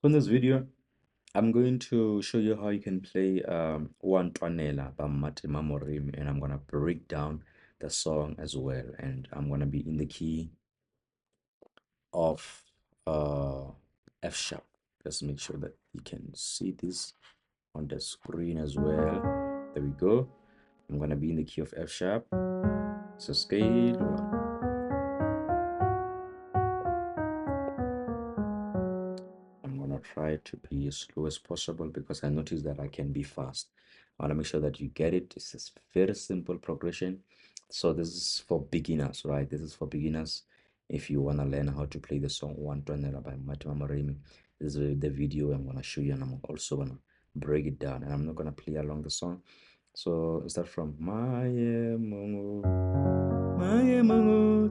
In this video, I'm going to show you how you can play O A Ntwanela by Mmatema Moremi, and I'm gonna break down the song as well. And I'm gonna be in the key of F sharp. Let's make sure that you can see this on the screen as well. There we go. I'm gonna be in the key of F sharp. So scale 1. I'm gonna try to be as slow as possible because I noticed that I can be fast. I want to make sure that you get it. It's a very simple progression. So this is for beginners, right? This is for beginners. If you want to learn how to play the song O A Ntwanela by Mmatema Moremi, this is the video I'm gonna show you, and I'm also gonna break it down. And I'm not gonna play along the song. So start from Maye Mongo, Maye Mongo,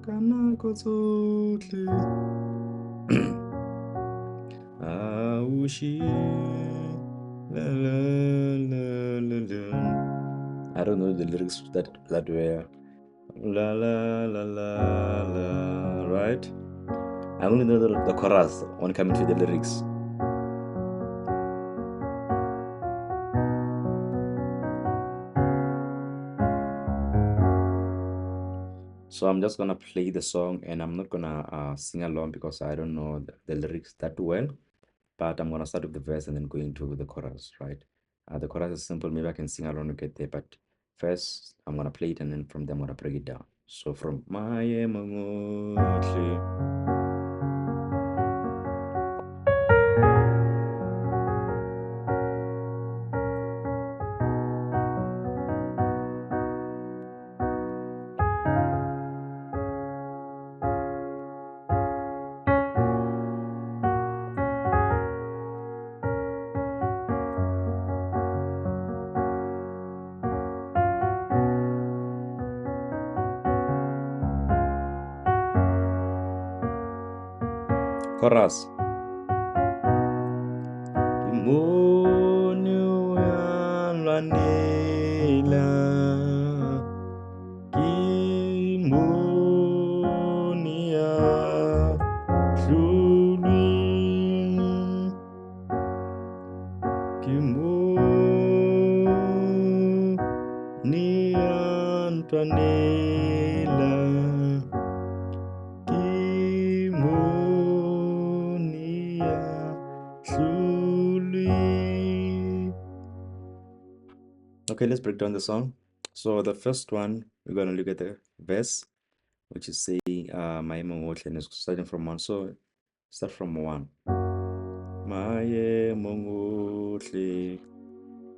Kanako Tsotle. La, la, la, la. I don't know the lyrics that were la la la la la, right? I only know the chorus when coming to the lyrics. So I'm just gonna play the song, and I'm not gonna sing along because I don't know the lyrics that well. But I'm gonna start with the verse and then going to the chorus, right? The chorus is simple. Maybe I can sing along to get there, but first I'm gonna play it, and then from there I'm gonna break it down. So from my chorus. Kimoni uyanwanela, kimoni yahlulwini, kimoni yantwanela, kimoni yahlulwini. Okay, let's break down the song. So the first one, we're gonna look at the verse, which is saying my mongotle, and it's starting from 1. So start from 1. My mongotle.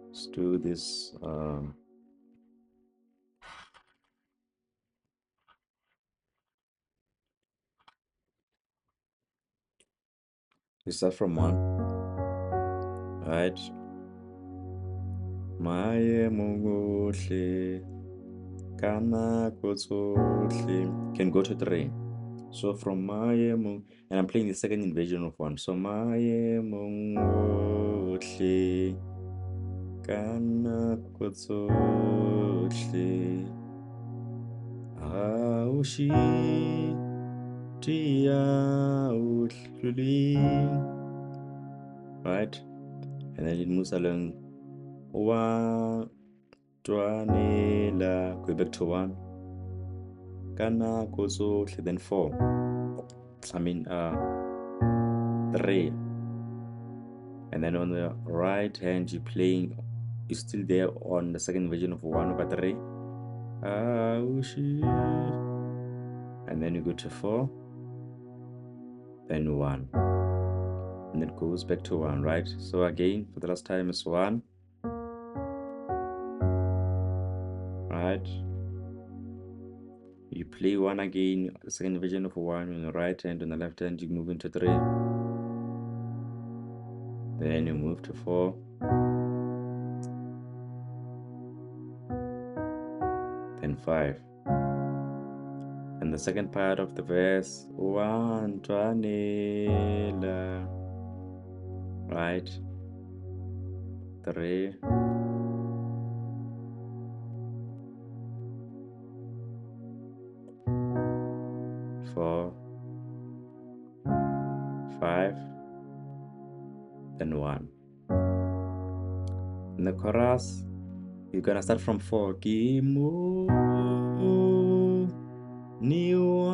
Let's do this. We start from 1, right? My mongotle, kana kotsotle. Can go to 3. So from my and I'm playing the second inversion of 1. So my mongotle, kana kotsotle, aushi tia utluli, right? And then it moves along. O A Ntwanela, go back to 1. Kana kotsotle, then 4. I mean 3. And then on the right hand you're playing, you're still there on the second version of 1/3. And then you go to 4, then 1, and it goes back to 1, right? So again, for the last time it's 1, right? You play 1 again, the second version of 1 on the right hand, on the left hand you move into 3, then you move to 4, then 5. And the second part of the verse, O A Ntwanela, right? 3, 4, 5, then 1. In the chorus, you're gonna start from 4. Ke mo ni o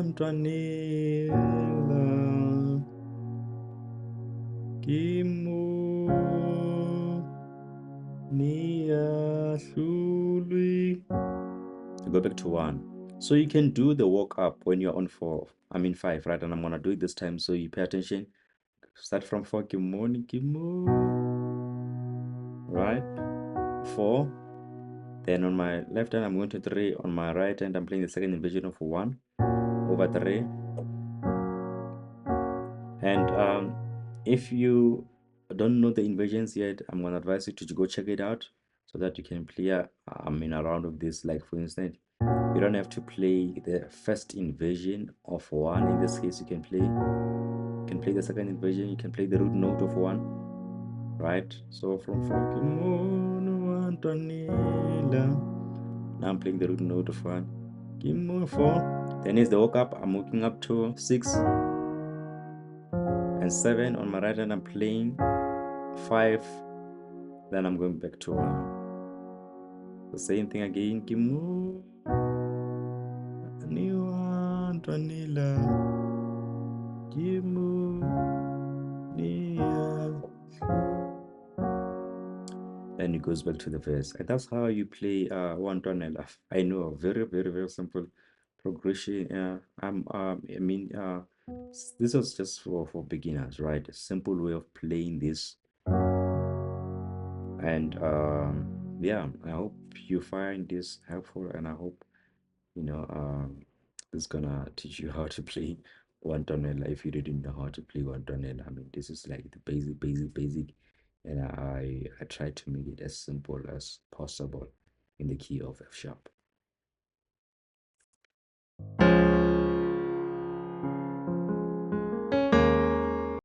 Ntwanela, ke mo ni ahlulwe. You go back to 1. So you can do the walk up when you're on 4. I mean 5, right? And I'm gonna do it this time, so you pay attention. Start from 4. Ke mo, right? 4. Then on my left hand, I'm going to 3. On my right hand, I'm playing the second inversion of 1 over 3. And if you don't know the inversions yet, I'm going to advise you to go check it out so that you can play a round of this. Like, for instance, you don't have to play the first inversion of 1. In this case, you can play the second inversion. You can play the root note of 1, right? So from 4, now I'm playing the root note of 1. 4. Then is the walk up. I'm walking up to 6 and 7. On my right hand, I'm playing 5. Then I'm going back to 1. The same thing again. Then it goes back to the verse. And that's how you play O A Ntwanela. I know, very, very, very simple progression. This was just for beginners, right? A simple way of playing this. And yeah, I hope you find this helpful, and I hope it's gonna teach you how to play O A Ntwanela if you didn't know how to play O A Ntwanela. I mean, this is like the basic, and I try to make it as simple as possible in the key of F sharp.